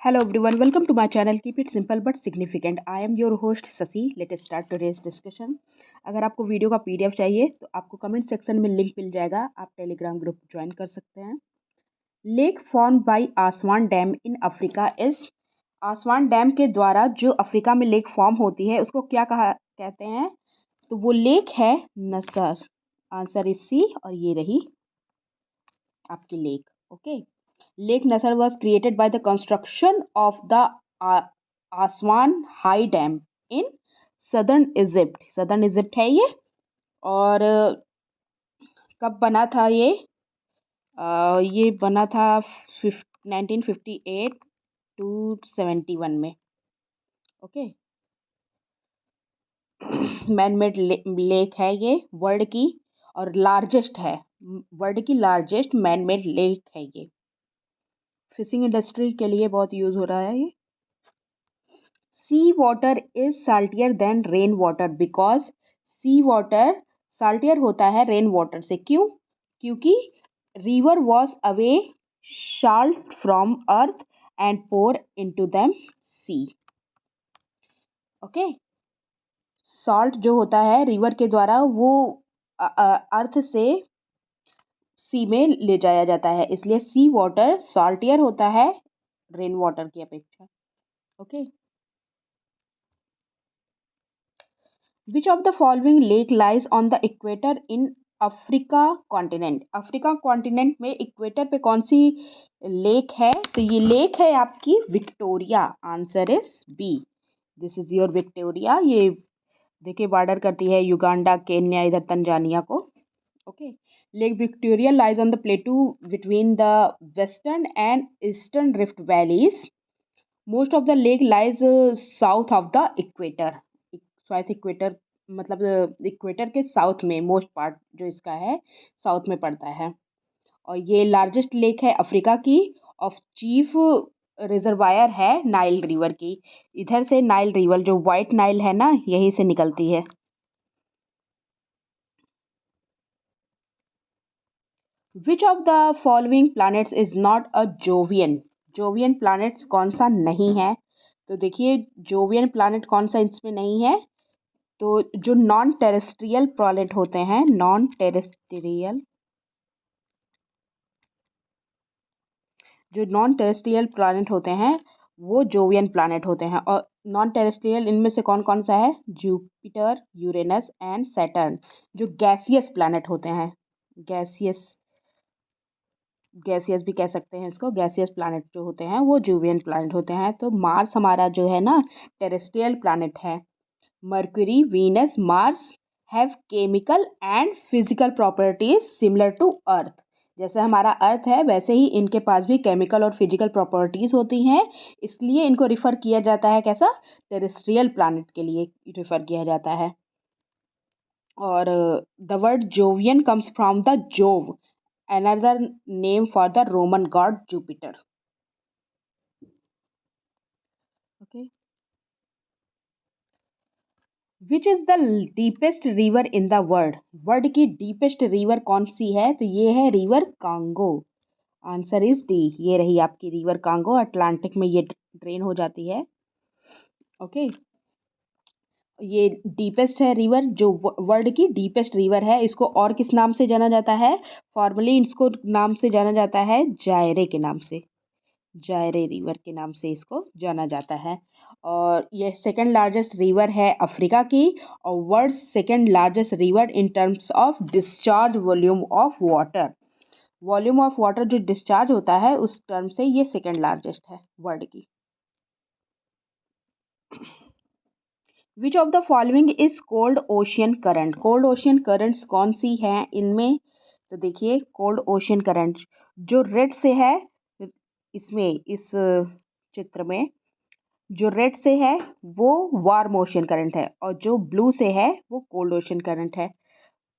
Hello everyone, welcome to my channel. Keep it simple but significant. I am your host Sasi. Let's start today's discussion. अगर आपको video का PDF चाहिए तो आपको comment section में link मिल जाएगा, आप टेलीग्राम ग्रुप ज्वाइन कर सकते हैं. Lake formed by आसवान dam in Africa is, आसवान dam के द्वारा जो अफ्रीका में लेक फॉर्म होती है उसको क्या कहते हैं? तो वो लेक है नसर. आंसर इज सी और ये रही आपकी lake. Okay. Lake Nasser was created by the construction of the Aswan High Dam in southern Egypt. southern Egypt है ये. और कब बना था ये? ये बना था 1958 to 71 में. ओके. मैन मेड लेक है ये, वर्ल्ड की और लार्जेस्ट है, वर्ल्ड की लार्जेस्ट मैन मेड लेक है ये. फिशिंग इंडस्ट्री के लिए बहुत यूज़ हो रहा है ये. Sea water is saltier than rain water because sea water saltier होता है रेन वाटर से. क्यों? क्योंकि river was away salt from earth and pour into them sea. Okay. Salt जो होता है रिवर के द्वारा वो अर्थ से सी में ले जाया जाता है, इसलिए सी वाटर साल्टियर होता है रेन वाटर की अपेक्षा. Okay. Which of the following lake lies on the equator in Africa continent? Africa continent में इक्वेटर पे कौन सी लेक है? तो ये लेक है आपकी Victoria. Answer is B. This is your Victoria. ये देखिए बॉर्डर करती है युगांडा, केन्या, इधर तंजानिया को. Okay. Lake Victoria lies on the plateau between the western and eastern rift valleys. Most of the lake lies south of the equator. South equator मतलब equator के south में most part जो इसका है south में पड़ता है. और ये लार्जेस्ट लेक है अफ्रीका की. ऑफ चीफ रिजर्वायर है नाइल रिवर की. इधर से नाइल रिवर जो वाइट नाइल है ना, यहीं से निकलती है. विच of the following planets is not a Jovian? Jovian planets कौन सा नहीं है? तो देखिए जोवियन प्लैनेट कौन सा इसमें नहीं है? तो जो नॉन टेरेस्ट्रियल प्लैनेट होते हैं, नॉन टेरेस्ट्रियल प्लैनेट होते हैं वो जोवियन प्लैनेट होते हैं. और नॉन टेरेस्ट्रियल इनमें से कौन कौन सा है? Jupiter, Uranus and Saturn. जो गैसियस प्लैनेट होते हैं, गैसियस भी कह सकते हैं इसको, गैसियस प्लैनेट जो होते हैं वो जोवियन प्लैनेट होते हैं. तो मार्स हमारा जो है ना टेरेस्ट्रियल प्लैनेट है. Mercury, Venus, Mars have chemical and physical properties similar to earth. जैसे हमारा अर्थ है वैसे ही इनके पास भी केमिकल और फिजिकल प्रॉपर्टीज होती हैं, इसलिए इनको रिफ़र किया जाता है कैसा? टेरेस्ट्रियल प्लैनेट के लिए रिफ़र किया जाता है. और the word Jovian comes from the Jove, another name for the Roman God Jupiter. Okay. Which is the deepest river in the world? World की डीपेस्ट रिवर कौन सी है? तो ये है river Congo. Answer is D. ये रही आपकी river Congo. Atlantic में ये ड्रेन हो जाती है. ओके. ये डीपेस्ट है रिवर, जो वर्ल्ड की डीपेस्ट रिवर है. इसको और किस नाम से जाना जाता है? फॉर्मली इसको नाम से जाना जाता है जायरे के नाम से. जायरे रिवर के नाम से इसको जाना जाता है. और ये सेकंड लार्जेस्ट रिवर है अफ्रीका की, और world second largest river in terms of discharge volume of water. Volume of water जो डिस्चार्ज होता है उस टर्म से ये सेकंड लार्जेस्ट है वर्ल्ड की. विच of the following is cold ocean current? Cold ocean currents कौन सी हैं इनमें? तो देखिए कोल्ड ओशियन करंट जो रेड से है इसमें, इस चित्र में जो रेड से है वो वार्म ओशियन करंट है, और जो ब्लू से है वो कोल्ड ओशियन करंट है.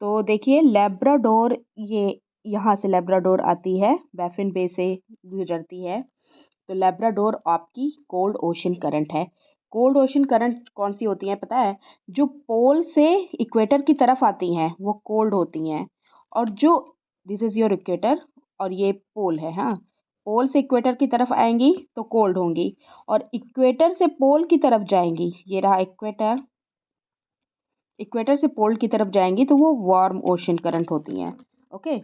तो देखिए लेब्राडोर, ये यहाँ से लेब्राडोर आती है, बैफिन बे से गुजरती है. तो लेब्राडोर आपकी कोल्ड ओशन करंट है. कोल्ड ओशन करंट कौन सी होती हैं पता है? जो पोल से इक्वेटर की तरफ आती हैं वो कोल्ड होती हैं. और जो दिस इज़ योर इक्वेटर और ये पोल है, हाँ, पोल से इक्वेटर की तरफ आएंगी तो कोल्ड होंगी, और इक्वेटर से पोल की तरफ जाएंगी, ये रहा इक्वेटर, इक्वेटर से पोल की तरफ जाएंगी तो वो वार्म ओशन करंट होती हैं। ओके,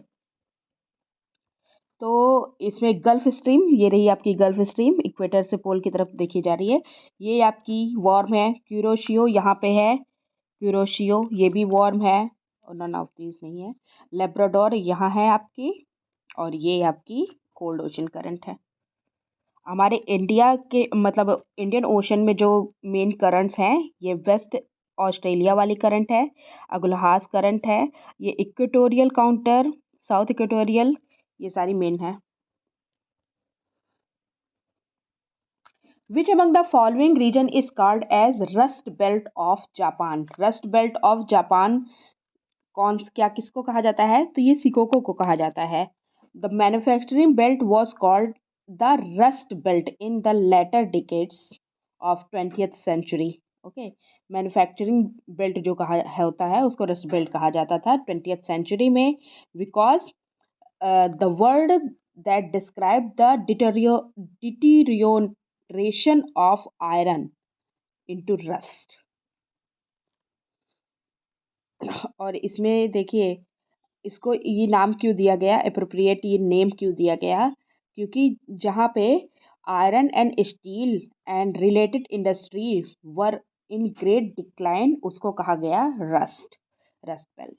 तो इसमें गल्फ स्ट्रीम, ये रही आपकी गल्फ स्ट्रीम, इक्वेटर से पोल की तरफ देखी जा रही है, ये आपकी वार्म है। क्यूरोशियो यहाँ पे है, क्यूरोशियो ये भी वार्म है, और नन ऑफ दीज नहीं है। लेब्राडोर यहाँ है आपकी, और ये आपकी कोल्ड ओशन करंट है। हमारे इंडिया के मतलब इंडियन ओशन में जो मेन करंट्स हैं, ये वेस्ट ऑस्ट्रेलिया वाली करंट है, अगुलहास करंट है, ये इक्वेटोरियल काउंटर, साउथ इक्वेटोरियल, ये सारी मेन है। Which among the following region is called as Rust Belt of Japan? Rust Belt of Japan कौन क्या किसको कहा जाता है? तो ये सिकोको को कहा जाता है। The manufacturing belt was called the Rust Belt in the latter decades of 20th century. Okay, manufacturing belt जो कहा होता है उसको रस्ट बेल्ट कहा जाता था 20th सेंचुरी में, because the word that described the deterioration of iron into rust. और इसमें देखिए इसको ये नाम क्यों दिया गया, अप्रोप्रिएट ये नेम क्यों दिया गया, क्योंकि जहाँ पे iron and steel and related industry were in great decline उसको कहा गया rust belt.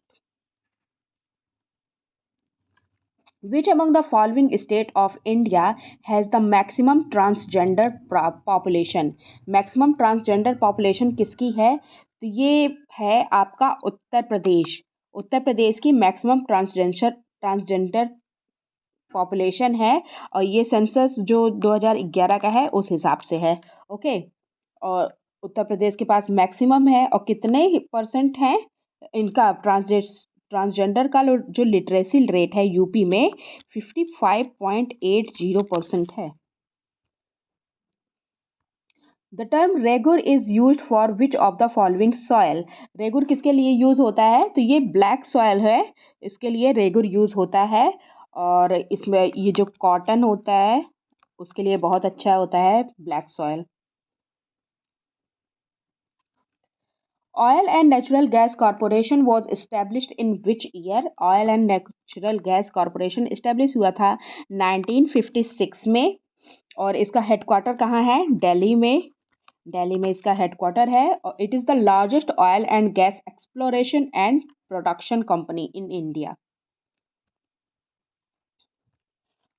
Which among the following state of India has the maximum transgender population? Maximum transgender population किसकी है? तो ये है आपका उत्तर प्रदेश। उत्तर प्रदेश की मैक्सिमम ट्रांसजेंडर पॉपुलेशन है, और ये सेंसस जो 2011 का है उस हिसाब से है। ओके, और उत्तर प्रदेश के पास मैक्सिमम है, और कितने परसेंट हैं इनका ट्रांसजेंडर का जो लिटरेसी रेट है यूपी में 55.80% है। The term regur is use for which of the following soil? Regur किसके लिए यूज होता है? तो ये ब्लैक सॉयल है, इसके लिए रेगुर यूज होता है, और इसमें ये जो कॉटन होता है उसके लिए बहुत अच्छा होता है black soil. Oil and Natural Gas Corporation was established in which year? Oil and Natural Gas Corporation established हुआ था 1956 में, और इसका हेडक्वार्टर कहाँ है? दिल्ली में। दिल्ली में इसका हेडक्वार्टर है, और it is the largest oil and gas exploration and production company in India.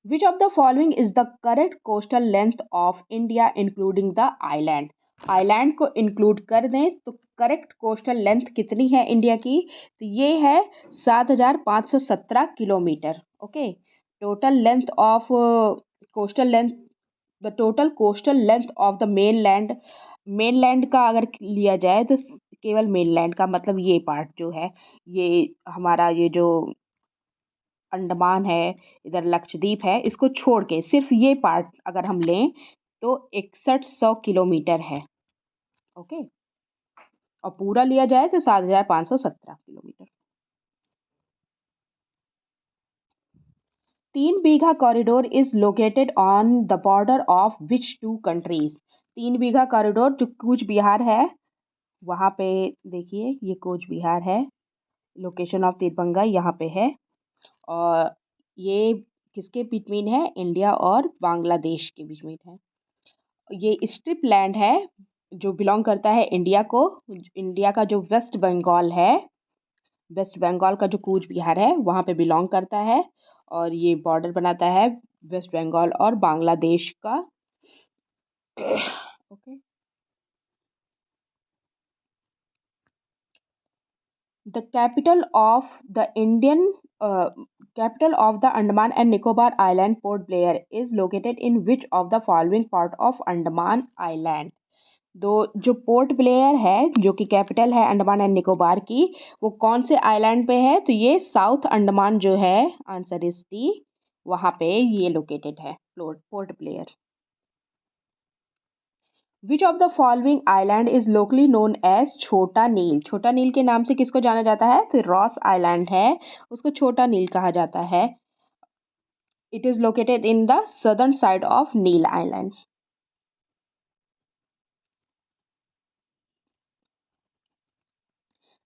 Which of the following is the correct coastal length of India including the island? Island को इंक्लूड कर दें तो करेक्ट कोस्टल लेंथ कितनी है India की? तो ये है 7,517 kilometre. Okay, total length of coastal length, the total coastal length of the mainland का अगर लिया जाए तो केवल मेनलैंड का मतलब ये पार्ट जो है, ये हमारा ये जो अंडमान है, इधर लक्षद्वीप है, इसको छोड़ के सिर्फ ये पार्ट अगर हम लें तो 6100 किलोमीटर है। ओके, और पूरा लिया जाए तो 7,517 kilometre. 3 Bigha corridor is located on the border of which two countries? 3 Bigha corridor जो कूच बिहार है वहाँ पे, देखिए ये कूच बिहार है, लोकेशन ऑफ तीरबंगा यहाँ पे है, और ये किसके बिटवीन है? इंडिया और बांग्लादेश के बीच में है। ये स्ट्रिप लैंड है जो बिलोंग करता है इंडिया को। इंडिया का जो वेस्ट बंगाल है, वेस्ट बंगाल का जो कूच बिहार है वहाँ पे बिलोंग करता है, और ये बॉर्डर बनाता है वेस्ट बंगाल और बांग्लादेश का। Okay, the capital of the Andaman and Nicobar island port Blair is located in which of the following part of Andaman island? दो जो पोर्ट ब्लेयर है जो कि कैपिटल है अंडमान एंड निकोबार की, वो कौन से आइलैंड पे है? तो ये साउथ अंडमान जो है, आंसर इज डी, वहाँ पे ये लोकेटेड है Port Blair. Which of the following island is locally known as Chhota Neil? छोटा नील के नाम से किसको जाना जाता है? तो रॉस आइलैंड है, उसको छोटा नील कहा जाता है। It is located in the southern side of Neil Island.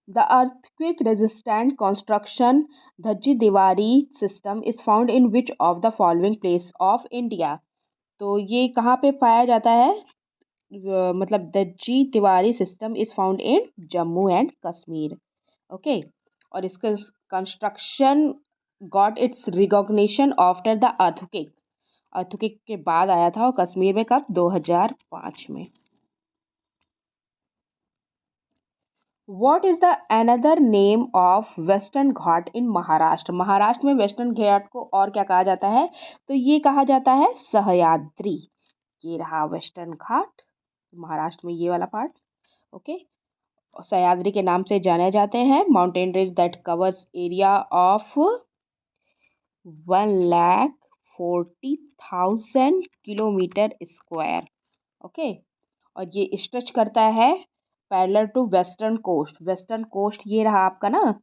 The earthquake-resistant construction धज्जी दीवारी system is found in which of the following place of India? तो ये कहाँ पे पाया जाता है? मतलब धज्जी दीवारी system is found in Jammu and Kashmir. Okay. और इसका construction got its recognition after the earthquake. Earthquake के बाद आया था और कश्मीर में कब? 2005 में. What is the another name of western Ghat in Maharashtra? Maharashtra में वेस्टर्न घाट को और क्या कहा जाता है? तो ये कहा जाता है सह्याद्री. ये रहा वेस्टर्न घाट महाराष्ट्र में, ये वाला पार्ट. ओके. सह्याद्री के नाम से जाने जाते हैं. Mountain range that covers area of 1,40,000 kilometre square. Okay. और ये स्ट्रेच करता है parallel to western coast. Western coast ये रहा आपका ना,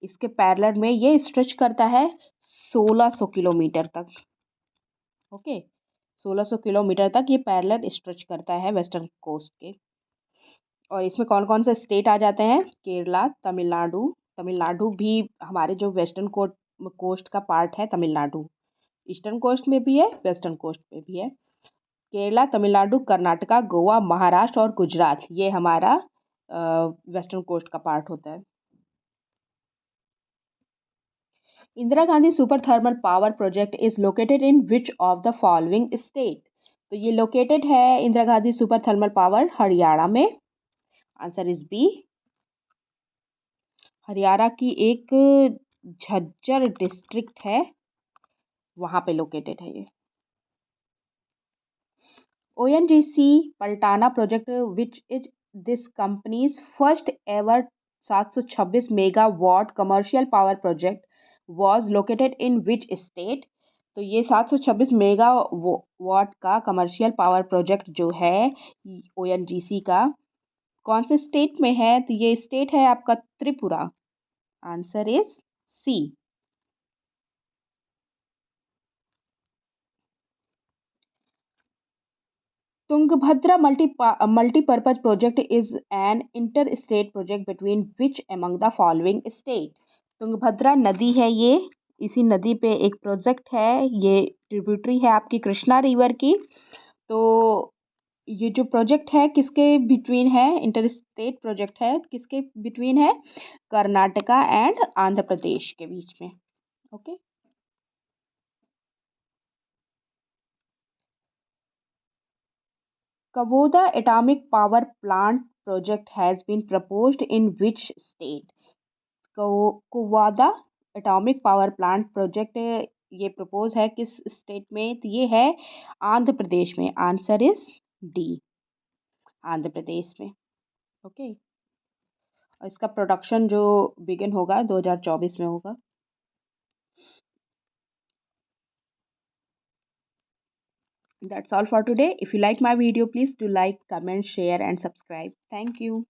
इसके पैरेलल में ये स्ट्रेच करता है 1600 किलोमीटर तक. ओके. 1600 किलोमीटर तक ये पैरेलल स्ट्रेच करता है वेस्टर्न कोस्ट के. और इसमें कौन कौन से स्टेट आ जाते हैं? केरला, तमिलनाडु. तमिलनाडु भी हमारे जो वेस्टर्न कोस्ट का पार्ट है. तमिलनाडु ईस्टर्न कोस्ट में भी है, वेस्टर्न कोस्ट में भी है. केरला, तमिलनाडु, कर्नाटका, गोवा, महाराष्ट्र और गुजरात ये हमारा वेस्टर्न कोस्ट का पार्ट होता है. Indira Gandhi super thermal power project is located in which of the following state? तो ये लोकेटेड है Indira Gandhi super thermal power Haryana में. Answer is B. हरियाणा की एक झज्जर डिस्ट्रिक्ट है, वहाँ पे लोकेटेड है ये. ONGC Palatana project which is this company's first ever 726 megawatt commercial power project was located in which state? तो ये 726 मेगावाट का कमर्शियल पावर प्रोजेक्ट जो है ONGC का, कौन से स्टेट में है? तो ये स्टेट है आपका Tripura. Answer is C. Tungabhadra multi-purpose project is an inter-state project between which among the following state? Tungabhadra नदी है ये, इसी नदी पे एक प्रोजेक्ट है, ये ट्रिब्यूटरी है आपकी कृष्णा रिवर की. तो ये जो प्रोजेक्ट है किसके बिटवीन है? इंटर स्टेट प्रोजेक्ट है. किसके बिटवीन है? कर्नाटका एंड आंध्र प्रदेश के बीच में. Okay. Kavoda atomic power plant project has been proposed in which state? Kovvada atomic power plant project ये प्रपोज है किस स्टेट में? तो ये है आंध्र प्रदेश में. Answer is D. Andhra Pradesh में. ओके. और इसका प्रोडक्शन जो बिगिन होगा 2024 में होगा. That's all for today. If you like my video, please do like, comment, share and subscribe. Thank you.